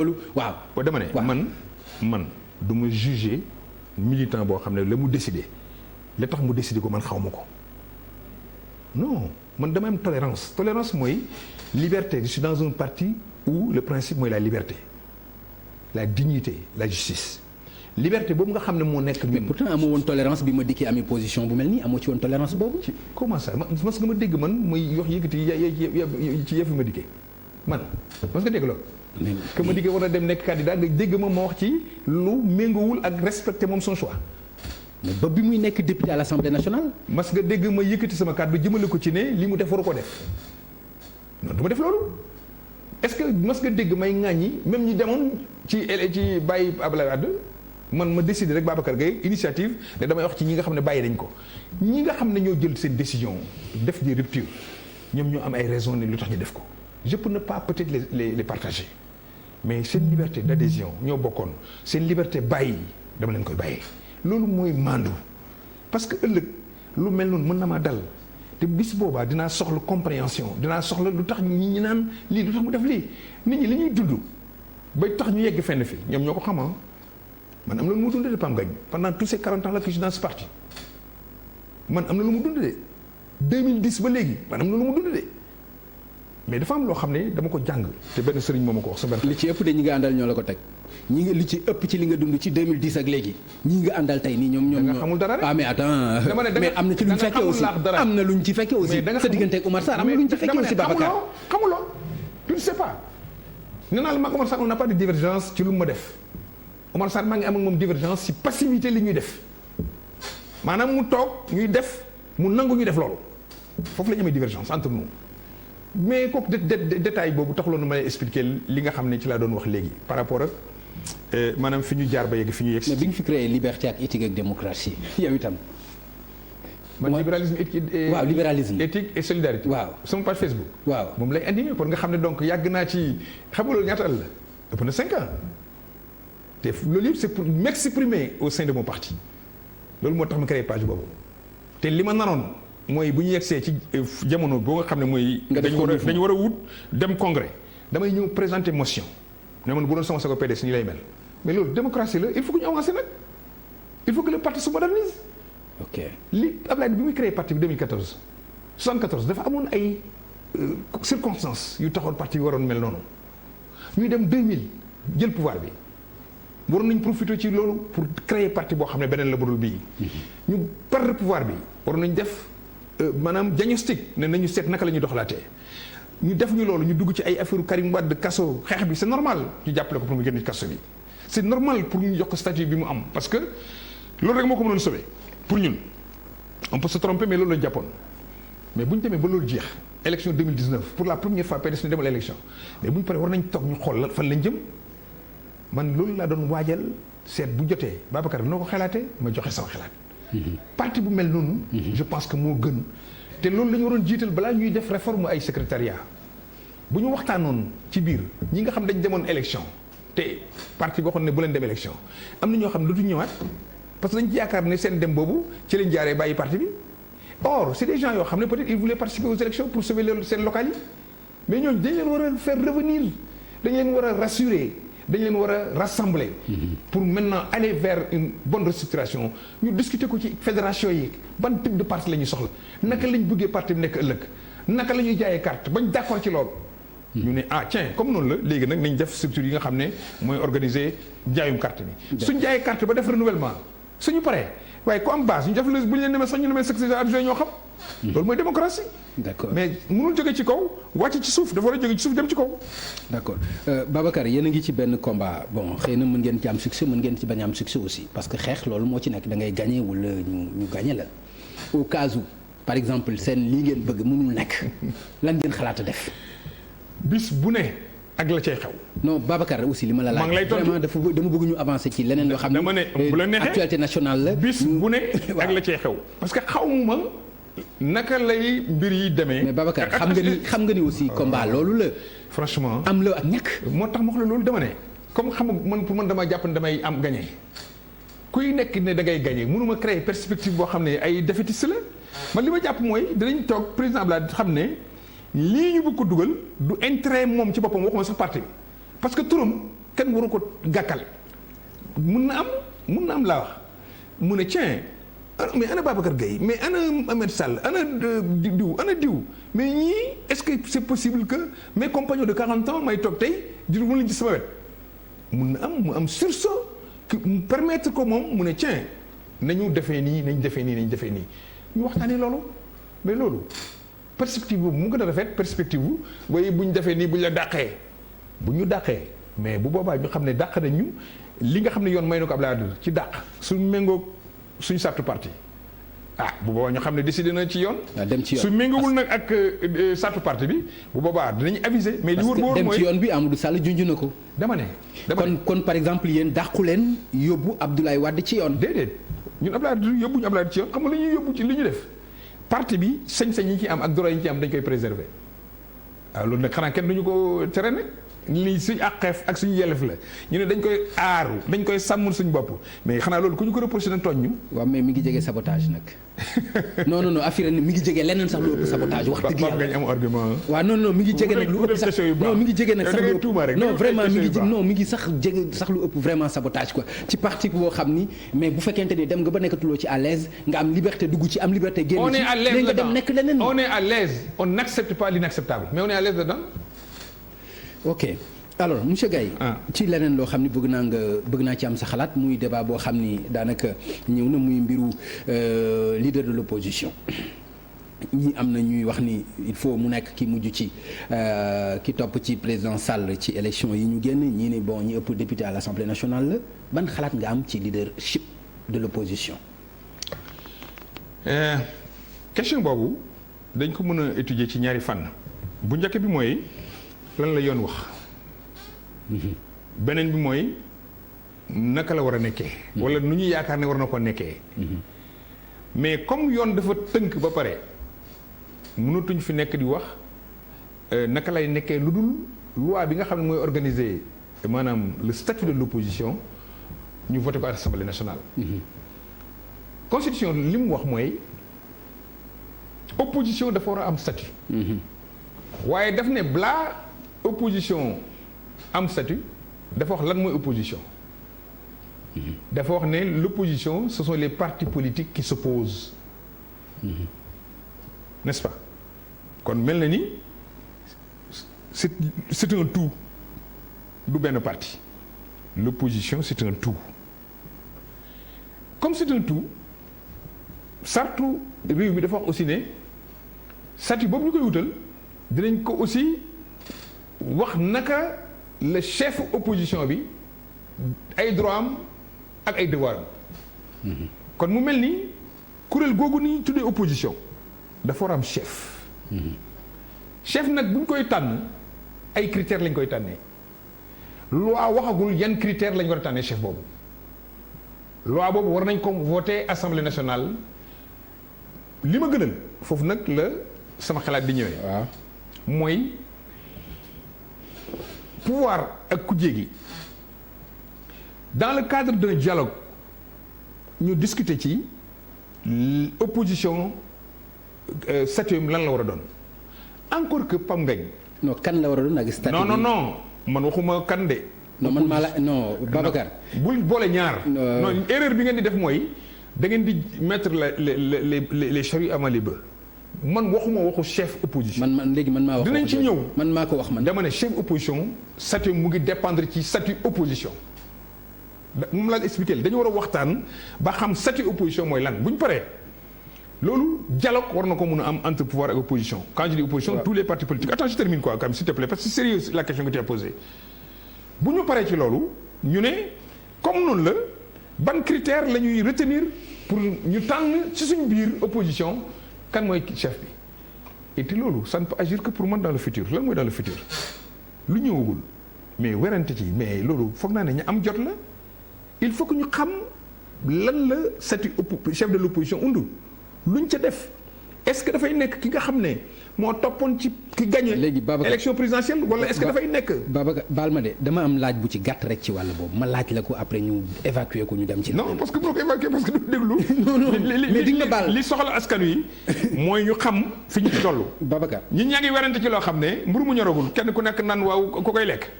loolu waaw. dama ne man du ma juger militant boo xam ne la mu décidé la tax mu décidé ko man xaw ma ko non man dama am tolérance mooy liberté. Je suis dans un parti où le principe mooy la liberté la dignité la justice liberté boobu nga xam ne moo nekk. mais pourtant amoo woon tolérance bi ma dikkee amee position bu mel nii amoo ci woon tolérance boobu. comment ça mas nga ma dégg man muy wax yëkkati ci yëf yi ma dikkee man mas nga dégg loolu. que ma diggee war a dem nekk candidat nga dégg ma wax ci lu méngoowul ak respecter moom son choix. mais ba bi muy nekk député à l'Assemblée nationale. mas nga dégg ma yëkkati sama kàddu jëmale ko ci ne li mu def waru ko def non du ma def loolu est-ce que mas nga dégg may ŋàññi même ñi demoon ci bàyyi Abdoulaye Wade man ma décidé rek Babacar Gueye initiative ne damay wax ci ñi nga xam ne bàyyi nañ ko ñi nga xam ne ñoo jël seen décision def des ruptures ñoom ñoo am ay raisons ne lu tax ñu def ko je peux ne pas peut-être les partager mais seen liberté d'adhésion ñoo bokkoon seen liberté bàyyi dama leen koy bàyyee loolu mooy mandu parce que ëllëg lu mel noonu mën na maa dal te bis boobaa dinaa soxla compréhension dinaa soxla lu tax ñi naan lii lu tax mu def lii nit ñi li ñuy dund ba tax ñu yegg fenn fi ñoom ñoo ko xamaa man am na lu mu dund de Pam Gagne pendant tous ces 40 ans là que je suis dans ce parti man am na lu mu dund de 2010 ba léegi man am na lu mu dund de mais dafa am loo xam ne dama ko jàng te benn sëriñ moo ma ko wax sa benn. li ci ëpp de ñi nga àndal ñoo la ko teg ñi nga li ci ëpp ci li nga dund ci 2010 ak léegi ñi nga àndal tey nii ñoom. da nga xamul dara rek ah mais attends mais am na ci luñ fekkee aussi am na luñ ci fekkee aussi. sa diggante ak Oumar Sarr am na luñ ci fekkee aussi Babacar. xamuloo tu ne sais pas nee naa la mag Oumar Sarr on n'a pas de divergence ci lu ma def Oumar Sarr maa ngi am ak moom divergence ci passivité li ñuy def maanaam mu toog ñuy def mu nangu ñu def loolu foofu la ñu amee divergence entre nous. mais kooku détail boobu taxuloon may expliquer li nga xam ne ci laa doon wax léegi par rapport ak maanaam fi ñu jaar ba yegg fi ñu yegg. mais bi nga fi créé liberté ak éthique ak démocratie yow itam. man libéralisme waaw libéralisme éthique et solidarité. waaw sama page Facebook. waaw moom lay animé pour nga xam ne donc yàgg naa ci xam nga loolu ñaata at la ëpp na 5 ans te loolu yëpp c'est pour m'exprimer au sein de mon parti loolu moo tax ma créé page boobu te li ma naroon. mooy bu ñu yegsee ci jamono boo nga xam ne mooy. dañu war a wut dem congrès damay ñëw présenter motion. ne man bu doon sama sago PDS nii lay mel mais loolu démocratie la il faut que ñu avancer nag il faut que le parti se modernise. ok li Ablaye bi muy créé parti bi 2014 74 dafa amoon ay circonstances yu taxoon parti bi waroon mel noonu ñuy dem 2000 jël pouvoir bi waroon nañ profiter ci loolu pour créer parti boo xam ne beneen la budul bii. ñu perdre pouvoir bi waroon nañ def. maanaam diagnostic ne nañu seet naka la ñuy doxalaatee ñu def ñu loolu ñu dugg ci ay affaire Karim Wade kaso xeex bi c'est normal ñu jàppale ko pour mu génn ci kaso bi c'est normal pour ñu jox ko statut bi mu am parce que loolu rek moo ko mënoon sauver pour ñun on peut se tromper mais loolu lañu jàppoon mais bu ñu demee ba loolu jeex élection 2019 pour la première fois PDS ne demal élection mais bu ñu paree war nañ toog ñu xool fan lañ jëm man loolu laa doon waajal seet bu jotee Babacar noo ko xalaatee ma joxe sama xalaat parti bu mel noonu. je pense que moo gën. te loolu la ñu waroon jiital balaa ñuy def réforme ay secrétariat bu ñu waxtaanoon ci biir ñi nga xam dañ demoon élection te parti boo xam ne bu leen dem élection am na ñoo xam ne dootuñu ñëwaat parce que dañ ci yaakaar ne seen dem boobu ci lañ jaaree bàyyi parti bi. or c'est des gens yoo xam ne peut-être ils voulaient participer aux élections pour sauver seen locales yi mais ñooñu dañ leen war a faire revenir dañ leen war a rassurer. dañ leen war a rassembler pour maintenant aller vers une bonne restructuration ñu discuter ko ci fédération yi ban type de parti la ñuy soxla naka lañ bëggee parti bi nekk ëllëg naka la ñuy jaayee carte bañ d'accord ci loolu ñu ne tiens comme noonu la léegi nag nañ def structure yi nga xam ne mooy organiser jaayum carte bi suñ jaayee carte ba def renouvellement suñu paree waaye ku am base ñu def la bu ñu leen demee sax ñu demee secrétaire adjoint ñoo xam loolu mooy démocratie. d'accord mais mënul jóge ci kaw wàcc ci suuf dafa war a jóge ci suuf dem ci kaw. d'accord Babacar yéen a ngi ci benn combat bon xëy na mën ngeen ci am succès mën ngeen ci bañ a am succès aussi parce que xeex loolu moo ci nekk da ngay gagner wala ñu gagner la au cas où par exemple seen lii ngeen bëgg mënul nekk lan ngeen xalaat a def. bis bu ne ak la cay xew. non Babacar aussi li ma la laaj. maa ngi lay tontu vraiment dama bëgg ñu avancer ci leneen loo xam ne. dama ne bu la neexee actualité nationale la. bis bu ne ak la cay xew. parce que xawma naka lay mbir yi demee. mais Babacar xam nga ni aussi combat loolu la. franchement am la ak ñàkk. moo tax ma wax la loolu dama ne comme xam nga man pour man damaa jàpp ne damay am gagné kuy nekk ne da ngay gagné mënuma créer perspective boo xam ne ay défaitiste la man li ma jàpp mooy dinañ toog président Abdoulaye xam ne lii ñu bëgg ko dugal du intérêt moom ci boppam waxuma sax parti bi parce que turam kenn waru ko gàkkal mun na am laa wax mu ne tiens mais ana Babacar Gueye mais ana Ahmed Sall ana diw mais ñii est-ce que c'est possible que mes compagnons de 40 ans may toog tey di mën leen ci sama wet mun na am mu am sursaut que mu permettre ko moom mu ne tiens nañu defee nii ñu waxtaanee loolu mais loolu perspective boobu mu gën a rafet perspective bu waaye bu ñu defee nii bu ñu la dàqee bu ñu dàqee mais bu boobaa ñu xam ne dàq nañu li nga xam ne yoon may na ko Abdoulaye Wade ci dàq suñu méngoog suñu sartu parti bu boobaa ñu xam ne décidé na ci yoon. dem ci yoon su méngoowul nag ak sartu parti bi bu boobaa dinañ aviser. mais li wóor parce que dem mooy ci yoon bi Amadou Sall junj na ko. dama ne kon par exemple yéen dàqu leen yóbbu Abdoulaye Wade ci yoon. déedéet ñun Abdoulaye Wade yóbbuñu Abdoulaye Wade ci yoon xam nga lu ñuy yóbbu ci li ñu def parti bi sañ-sañ yi ci am ak droit yi ci am dañ koy préserver loolu nag xanaa kenn duñu ko tere nag lii suñu àqeef ak suñu yelleef la ñu ne dañ koy aaru dañ koy sàmmul suñu bopp mais xanaa loolu ku ñu ko reproché na tooñ ñu. waaw mais mi ngi jege sabotage nag non affaire mi ngi jege leneen sax lu ëpp sabotage wax dëgg yàlla nga am argument. waaw non mi ngi jege nag lu ëpp sax non mi ngi jege nag sax lu ëpp non vraiment mi ngi sax jege sax lu ëpp vraiment sabotage quoi ci parti boo xam ni mais bu fekkente ni dem nga ba nekkatuloo ci à l'aise nga am liberté dugg ci am liberté génn ci. on est à l'aise nga dem nekk leneen. on est à l'aise on n'accepte pas l'inacceptable mais on est à l'aise dedans. ok alors monsieur Gaye ci leneen loo xam ni bëgg naa ci am sa xalaat muy débat boo xam ni daanaka ñëw na muy mbiru leader de l'opposition ñi am na ñuy wax ni il faut mu nekk ki mujj ci ki topp ci président Sall ci élection yi ñu génn ñii ni bon ñi ëpp député à l'Assemblée nationale la ban xalaat nga am ci leadership de l'opposition. question boobu dañ ko mën a étudier ci ñaari fànn bu njëkk bi mooy lan la yoon wax. beneen bi mooy naka la war a nekkee. wala nu ñu yaakaar ne war na ko nekkee. mais comme yoon dafa tënk ba pare mënatuñ fi nekk di wax naka lay nekkee lu dul loi bi nga xam ne mooy organiser maanaam le statut de l'opposition ñu voté ko à l'Assemblée nationale. constitution li mu wax mooy opposition dafa war a am statut. waaye daf ne balaa opposition. am statut dafa wax lan mooy opposition dafa wax ne l'opposition ce sont les partis politiques qui s'opposent n'est-ce pas kon mel na ni c'est un tout du benn parti l'opposition c'est un tout comme c'est un tout sartu réew mi dafa wax aussi ne statut boobu ñu koy wutal dinañ ko aussi wax naka le chef opposition bi ay droit am ak ay devoir am kon mu mel ni kuréel googu ni tuddee opposition dafa war am chef chef nag bu ñu koy tànn ay critères lañ koy tànnee loi waxagul yan critères lañ war a tànnee chef boobu loi boobu war nañ ko voter assemblée nationale li ma gënal foofu nag la sama xalaat di ñëwee waaw mooy pouvoir ak kujje gi dans le cadre d'un dialogue ñu discuter ci opposition statut lan la war a doon encore que Pam Ngagne. non kan la war a doon ak statut non man waxuma kan de. non man maa la non Babacar. bul boole ñaar. non erreur bi ngeen di def mooy da ngeen di mettre les charrues avant les bœufs. man waxuma waxu chef opposition. man léegi man maa wax dinañ ci ñëw. man maa ko wax man. dama ne chef opposition statut mu ngi dépendre ci statut opposition. moom laa expliqué dañu war a waxtaan ba xam statut opposition mooy lan bu ñu paree loolu dialogue war na ko mun a am entre pouvoir ak opposition. quand je dis opposition tous les partis politiques. attends je termine quoi quand même s'il te plaît parce que c'est sérieux la question que tu as posée bu ñu paree ci loolu ñu ne comme noonu la ban critère la ñuy retenir pour ñu tànn ci suñu biir opposition. kan mooy chef bi et te loolu ça ne peut agir que pour man dans le futur lan mooy dans le futur lu ñëwagul mais werante ci mais loolu foog naa ne ñu am jot la il faut que ñu xam lan la statut chef de l'opposition undu luñ ca def est-ce que dafay nekk ki nga xam ne moo toppoon ci ki gagné élection présidentielle wala est-ce que dafay nekk Babacar baal ma de dama am laaj bu ci gàtt rek ci wàll boobu ma laaj la ko après ñu évacuer ko ñu dem ci non parce que boo ko évacuer parce que du déglu non mais di nga baal li soxla askan wi mooy ñu xam fi ñu ci toll Babacar ñi ñaa ngi werante ci loo xam ne mburu mu ñoragul kenn ku nekk naan waaw ku koy lekk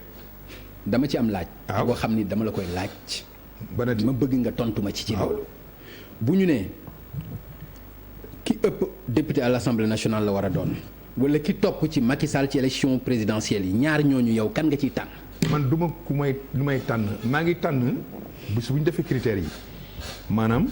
dama ci am laaj. waaw boo xam ni dama la koy laaj. banati ma bëgg nga tontu ma ci loolu. bu ñu nee ki ëpp député à l'Assemblée nationale la war a doon wala ki topp ci Macky Sall ci élection présidentielle yi ñaar ñooñu yow kan nga ciy tànn. man du ma lu may tànn maa ngi tànn bés bu ñu defee critères yi maanaam